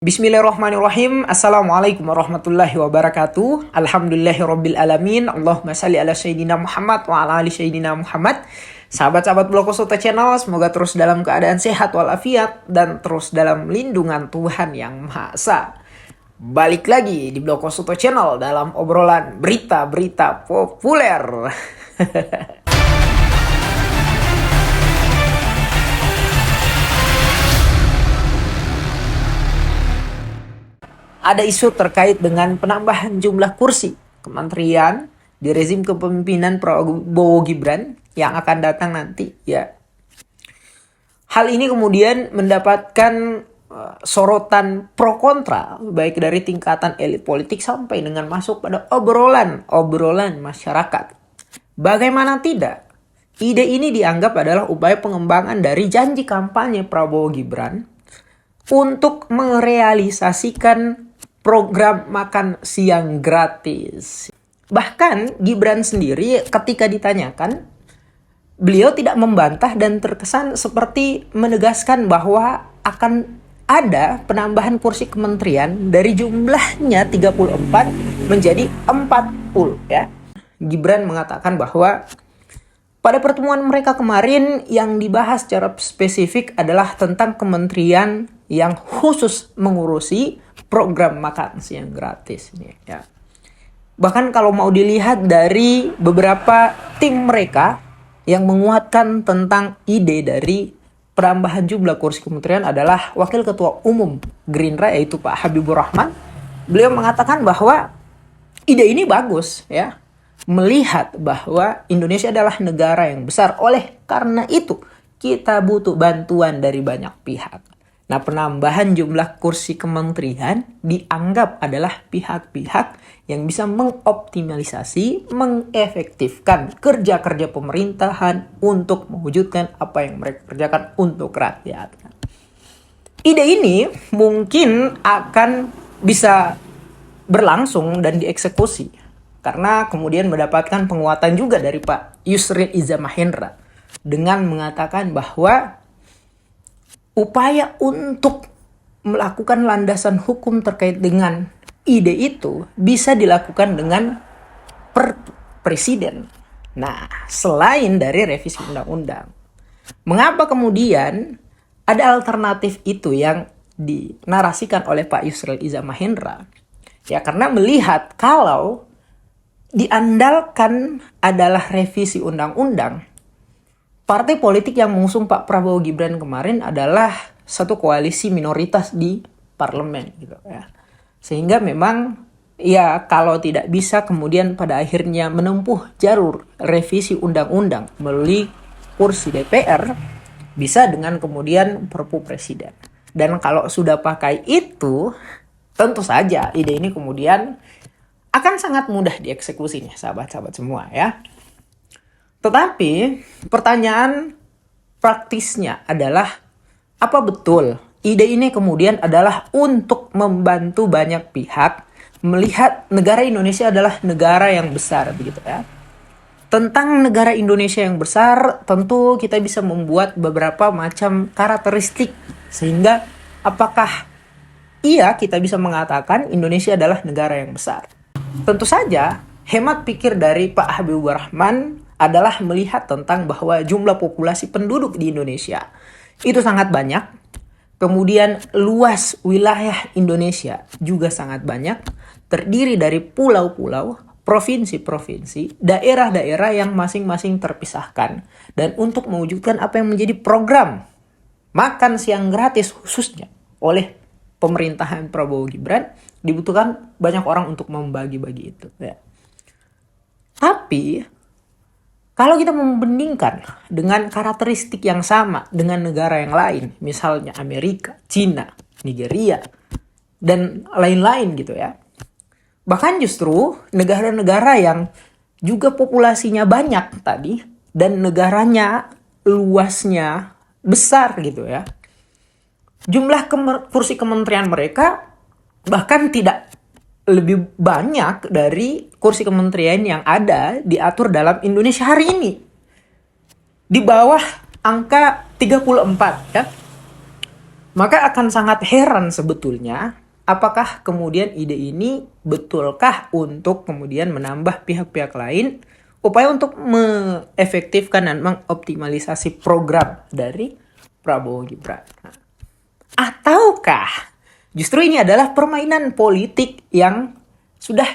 Bismillahirrahmanirrahim. Assalamualaikum warahmatullahi wabarakatuh. Alhamdulillahirabbil alamin. Allahumma shalli ala sayyidina Muhammad wa ala ali sayyidina Muhammad. Sahabat-sahabat Blog Soto Channel, semoga terus dalam keadaan sehat walafiat dan terus dalam lindungan Tuhan Yang Maha Esa. Balik lagi di Blog Soto Channel dalam obrolan berita-berita populer. Ada isu terkait dengan penambahan jumlah kursi kementerian di rezim kepemimpinan Prabowo Gibran yang akan datang nanti, ya. Hal ini kemudian mendapatkan sorotan pro kontra baik dari tingkatan elit politik sampai dengan masuk pada obrolan masyarakat. Bagaimana tidak? Ide ini dianggap adalah upaya pengembangan dari janji kampanye Prabowo Gibran untuk merealisasikan program makan siang gratis. Bahkan Gibran sendiri ketika ditanyakan, beliau tidak membantah dan terkesan seperti menegaskan bahwa akan ada penambahan kursi kementerian dari jumlahnya 34 menjadi 40, ya. Gibran mengatakan bahwa pada pertemuan mereka kemarin yang dibahas secara spesifik adalah tentang kementerian yang khusus mengurusi program makan siang gratis ini, ya. Bahkan kalau mau dilihat dari beberapa tim mereka yang menguatkan tentang ide dari penambahan jumlah kursi kementerian adalah Wakil Ketua Umum Gerindra yaitu Pak Habibur Rahman. Beliau mengatakan bahwa ide ini bagus, ya. Melihat bahwa Indonesia adalah negara yang besar, oleh karena itu kita butuh bantuan dari banyak pihak. Nah, penambahan jumlah kursi kementerian dianggap adalah pihak-pihak yang bisa mengoptimalisasi, mengefektifkan kerja-kerja pemerintahan untuk mewujudkan apa yang mereka kerjakan untuk rakyat. Ide ini mungkin akan bisa berlangsung dan dieksekusi karena kemudian mendapatkan penguatan juga dari Pak Yusril Iza Mahendra dengan mengatakan bahwa upaya untuk melakukan landasan hukum terkait dengan ide itu bisa dilakukan dengan presiden. Nah, selain dari revisi undang-undang, mengapa kemudian ada alternatif itu yang dinarasikan oleh Pak Yusril Iza Mahendra? Ya, karena melihat kalau diandalkan adalah revisi undang-undang, partai politik yang mengusung Pak Prabowo Gibran kemarin adalah satu koalisi minoritas di parlemen, gitu, ya. Sehingga memang ya kalau tidak bisa kemudian pada akhirnya menempuh jalur revisi undang-undang melalui kursi DPR, bisa dengan kemudian Perpu Presiden. Dan kalau sudah pakai itu, tentu saja ide ini kemudian akan sangat mudah dieksekusi nih sahabat-sahabat semua, ya. Tetapi pertanyaan praktisnya adalah, apa betul ide ini kemudian adalah untuk membantu banyak pihak melihat negara Indonesia adalah negara yang besar, begitu, ya. Tentang negara Indonesia yang besar, tentu kita bisa membuat beberapa macam karakteristik sehingga apakah iya kita bisa mengatakan Indonesia adalah negara yang besar. Tentu saja hemat pikir dari Pak Habibur Rahman adalah melihat tentang bahwa jumlah populasi penduduk di Indonesia itu sangat banyak. Kemudian luas wilayah Indonesia juga sangat banyak. Terdiri dari pulau-pulau, provinsi-provinsi, daerah-daerah yang masing-masing terpisahkan. Dan untuk mewujudkan apa yang menjadi program makan siang gratis khususnya oleh pemerintahan Prabowo Gibran, dibutuhkan banyak orang untuk membagi-bagi itu, ya. Tapi kalau kita membandingkan dengan karakteristik yang sama dengan negara yang lain, misalnya Amerika, Cina, Nigeria, dan lain-lain, gitu, ya. Bahkan justru negara-negara yang juga populasinya banyak tadi dan negaranya luasnya besar, gitu, ya. Jumlah kursi kementerian mereka bahkan tidak lebih banyak dari kursi kementerian yang ada diatur dalam Indonesia hari ini. Di bawah angka 34, ya. Maka akan sangat heran sebetulnya, apakah kemudian ide ini betulkah untuk kemudian menambah pihak-pihak lain upaya untuk mengefektifkan dan mengoptimalisasi program dari Prabowo Gibran. Ataukah justru ini adalah permainan politik yang sudah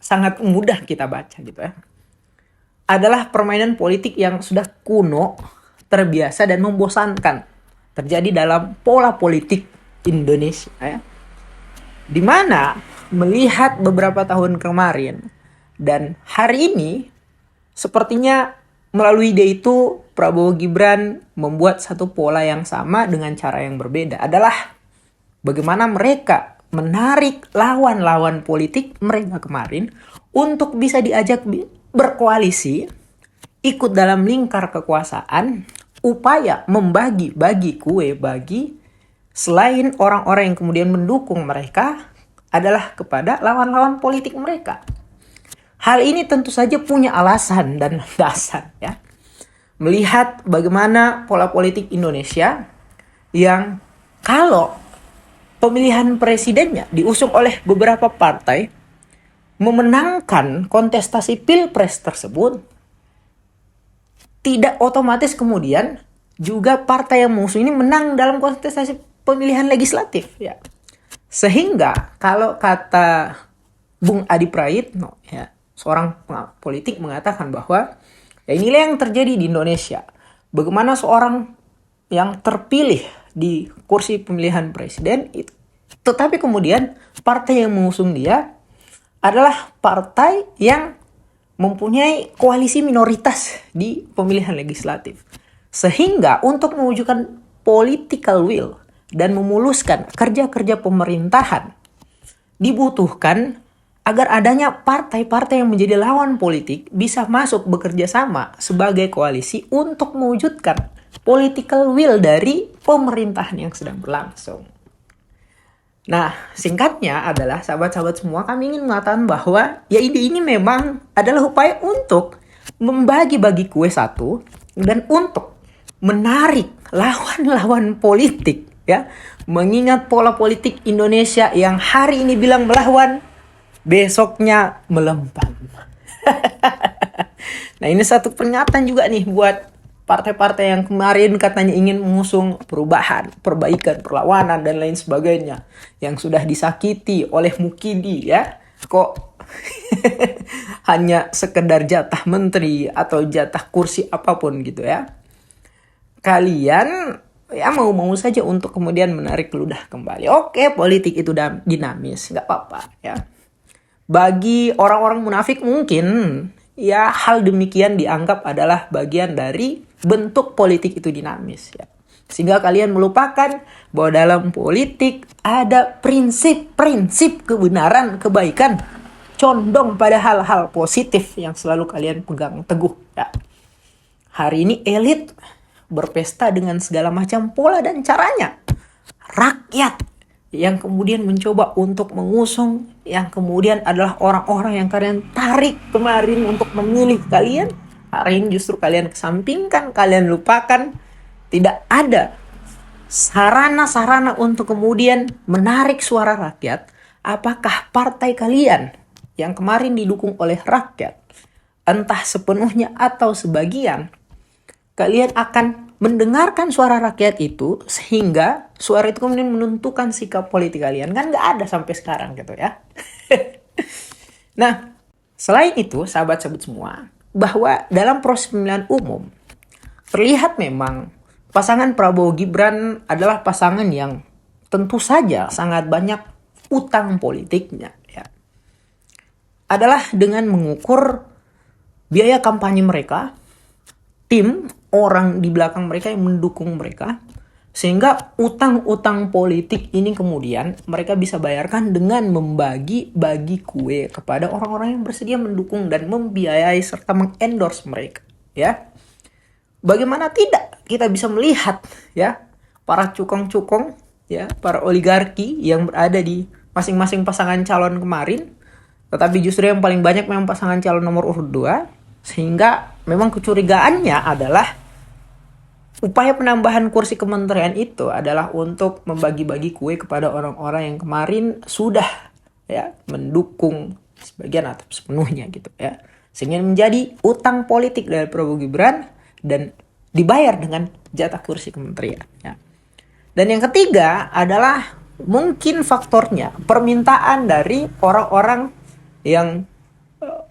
sangat mudah kita baca gitu ya. Adalah permainan politik yang sudah kuno, terbiasa dan membosankan terjadi dalam pola politik Indonesia ya. Di mana melihat beberapa tahun kemarin dan hari ini sepertinya melalui ide itu Prabowo Gibran membuat satu pola yang sama dengan cara yang berbeda, adalah bagaimana mereka menarik lawan-lawan politik mereka kemarin untuk bisa diajak berkoalisi, ikut dalam lingkar kekuasaan, upaya membagi-bagi kue bagi selain orang-orang yang kemudian mendukung mereka adalah kepada lawan-lawan politik mereka. Hal ini tentu saja punya alasan dan dasar ya. Melihat bagaimana pola politik Indonesia yang kalau pemilihan presidennya diusung oleh beberapa partai memenangkan kontestasi pilpres tersebut, tidak otomatis kemudian juga partai yang mengusung ini menang dalam kontestasi pemilihan legislatif ya. Sehingga kalau kata Bung Adi Praitno ya, seorang politik mengatakan bahwa ya inilah yang terjadi di Indonesia. Bagaimana seorang yang terpilih di kursi pemilihan presiden itu, tetapi kemudian partai yang mengusung dia adalah partai yang mempunyai koalisi minoritas di pemilihan legislatif. Sehingga untuk mewujudkan political will dan memuluskan kerja-kerja pemerintahan dibutuhkan agar adanya partai-partai yang menjadi lawan politik bisa masuk bekerja sama sebagai koalisi untuk mewujudkan political will dari pemerintahan yang sedang berlangsung. Nah, singkatnya adalah sahabat-sahabat semua, kami ingin mengatakan bahwa ya ide ini memang adalah upaya untuk membagi-bagi kue satu dan untuk menarik lawan-lawan politik ya. Mengingat pola politik Indonesia yang hari ini bilang melawan, besoknya melempam. Nah, ini satu peringatan juga nih buat partai-partai yang kemarin katanya ingin mengusung perubahan, perbaikan, perlawanan, dan lain sebagainya. Yang sudah disakiti oleh Mukidi ya. Kok hanya sekedar jatah menteri atau jatah kursi apapun gitu ya. Kalian ya mau-mau saja untuk kemudian menarik ludah kembali. Oke, politik itu dinamis, nggak apa-apa ya. Bagi orang-orang munafik mungkin ya hal demikian dianggap adalah bagian dari bentuk politik itu dinamis ya. Sehingga kalian melupakan bahwa dalam politik ada prinsip-prinsip kebenaran, kebaikan, condong pada hal-hal positif yang selalu kalian pegang teguh ya. Hari ini elit berpesta dengan segala macam pola dan caranya. Rakyat yang kemudian mencoba untuk mengusung, yang kemudian adalah orang-orang yang kalian tarik kemarin untuk memilih kalian, hari ini justru kalian kesampingkan, kalian lupakan. Tidak ada sarana-sarana untuk kemudian menarik suara rakyat. Apakah partai kalian yang kemarin didukung oleh rakyat, entah sepenuhnya atau sebagian, kalian akan mendengarkan suara rakyat itu sehingga suara itu kemudian menentukan sikap politik kalian? Kan nggak ada sampai sekarang gitu ya. Nah, selain itu sahabat-sahabat semua, bahwa dalam proses pemilihan umum terlihat memang pasangan Prabowo Gibran adalah pasangan yang tentu saja sangat banyak utang politiknya ya. Adalah dengan mengukur biaya kampanye mereka, tim orang di belakang mereka yang mendukung mereka, sehingga utang-utang politik ini kemudian mereka bisa bayarkan dengan membagi-bagi kue kepada orang-orang yang bersedia mendukung dan membiayai serta mengendorse mereka ya. Bagaimana tidak kita bisa melihat ya para cukong-cukong ya, para oligarki yang berada di masing-masing pasangan calon kemarin, tetapi justru yang paling banyak memang pasangan calon nomor urut 2, sehingga memang kecurigaannya adalah upaya penambahan kursi kementerian itu adalah untuk membagi-bagi kue kepada orang-orang yang kemarin sudah ya mendukung sebagian atau sepenuhnya gitu ya. Sehingga menjadi utang politik dari Prabowo Gibran dan dibayar dengan jatah kursi kementerian ya. Dan yang ketiga adalah mungkin faktornya permintaan dari orang-orang yang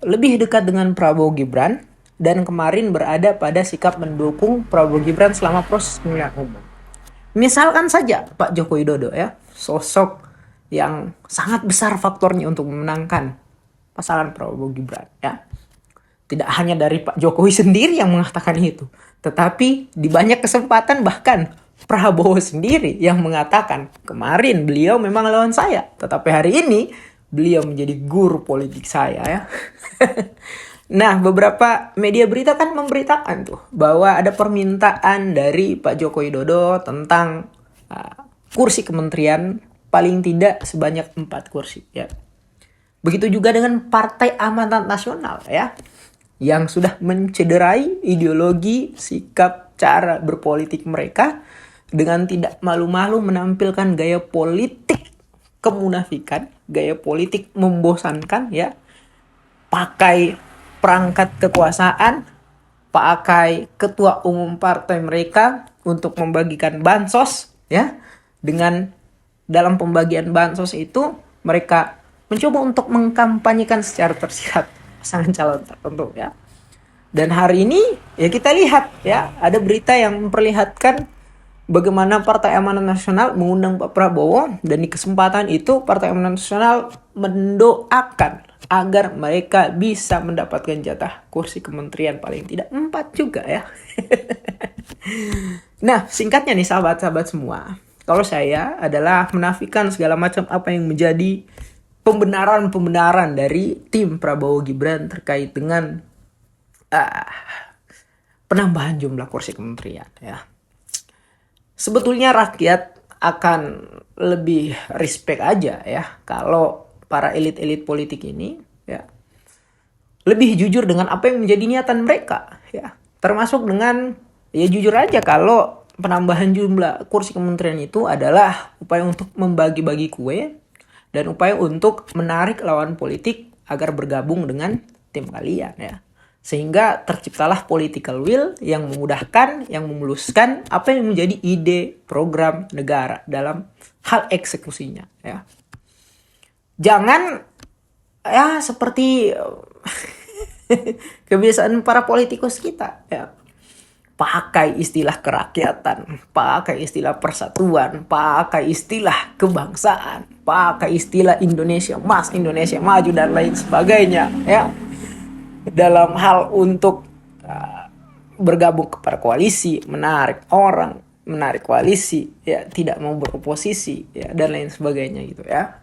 lebih dekat dengan Prabowo Gibran dan kemarin berada pada sikap mendukung Prabowo Gibran selama proses pemilihan umum. Misalkan saja Pak Joko Widodo ya, sosok yang sangat besar faktornya untuk memenangkan pasangan Prabowo Gibran ya. Tidak hanya dari Pak Jokowi sendiri yang mengatakan itu, tetapi di banyak kesempatan bahkan Prabowo sendiri yang mengatakan kemarin beliau memang lawan saya, tetapi hari ini beliau menjadi guru politik saya ya. Nah, beberapa media berita kan memberitakan tuh bahwa ada permintaan dari Pak Joko Widodo tentang kursi kementerian paling tidak sebanyak 4 kursi ya. Begitu juga dengan Partai Amanat Nasional ya, yang sudah mencederai ideologi, sikap, cara berpolitik mereka dengan tidak malu-malu menampilkan gaya politik kemunafikan, gaya politik membosankan ya, pakai perangkat kekuasaan, pakai ketua umum partai mereka untuk membagikan bansos ya. Dengan dalam pembagian bansos itu mereka mencoba untuk mengkampanyekan secara tersirat pasangan calon tertentu ya. Dan hari ini ya kita lihat ya, ada berita yang memperlihatkan bagaimana Partai Amanat Nasional mengundang Pak Prabowo, dan di kesempatan itu Partai Amanat Nasional mendoakan agar mereka bisa mendapatkan jatah kursi kementerian paling tidak 4 juga ya. Nah, singkatnya nih sahabat-sahabat semua, kalau saya adalah menafikan segala macam apa yang menjadi pembenaran-pembenaran dari tim Prabowo Gibran terkait dengan penambahan jumlah kursi kementerian ya. Sebetulnya rakyat akan lebih respect aja ya kalau para elit-elit politik ini ya lebih jujur dengan apa yang menjadi niatan mereka ya. Termasuk dengan ya jujur aja kalau penambahan jumlah kursi kementerian itu adalah upaya untuk membagi-bagi kue dan upaya untuk menarik lawan politik agar bergabung dengan tim kalian ya. Sehingga terciptalah political will yang memudahkan, yang memuluskan apa yang menjadi ide program negara dalam hal eksekusinya ya. Jangan ya seperti kebiasaan para politikus kita ya. Pakai istilah kerakyatan, pakai istilah persatuan, pakai istilah kebangsaan, pakai istilah Indonesia Mas, Indonesia Maju dan lain sebagainya ya. Dalam hal untuk bergabung kepada koalisi, menarik orang, menarik koalisi, ya tidak mau beroposisi, ya dan lain sebagainya gitu ya.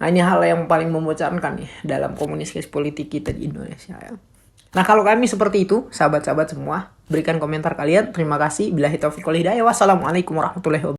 Hanya hal yang paling membocorkan nih dalam komunikasi politik kita di Indonesia ya. Nah, kalau kami seperti itu, sahabat-sahabat semua, berikan komentar kalian. Terima kasih. Billahi taufiq wal hidayah. Wassalamualaikum warahmatullahi wabarakatuh.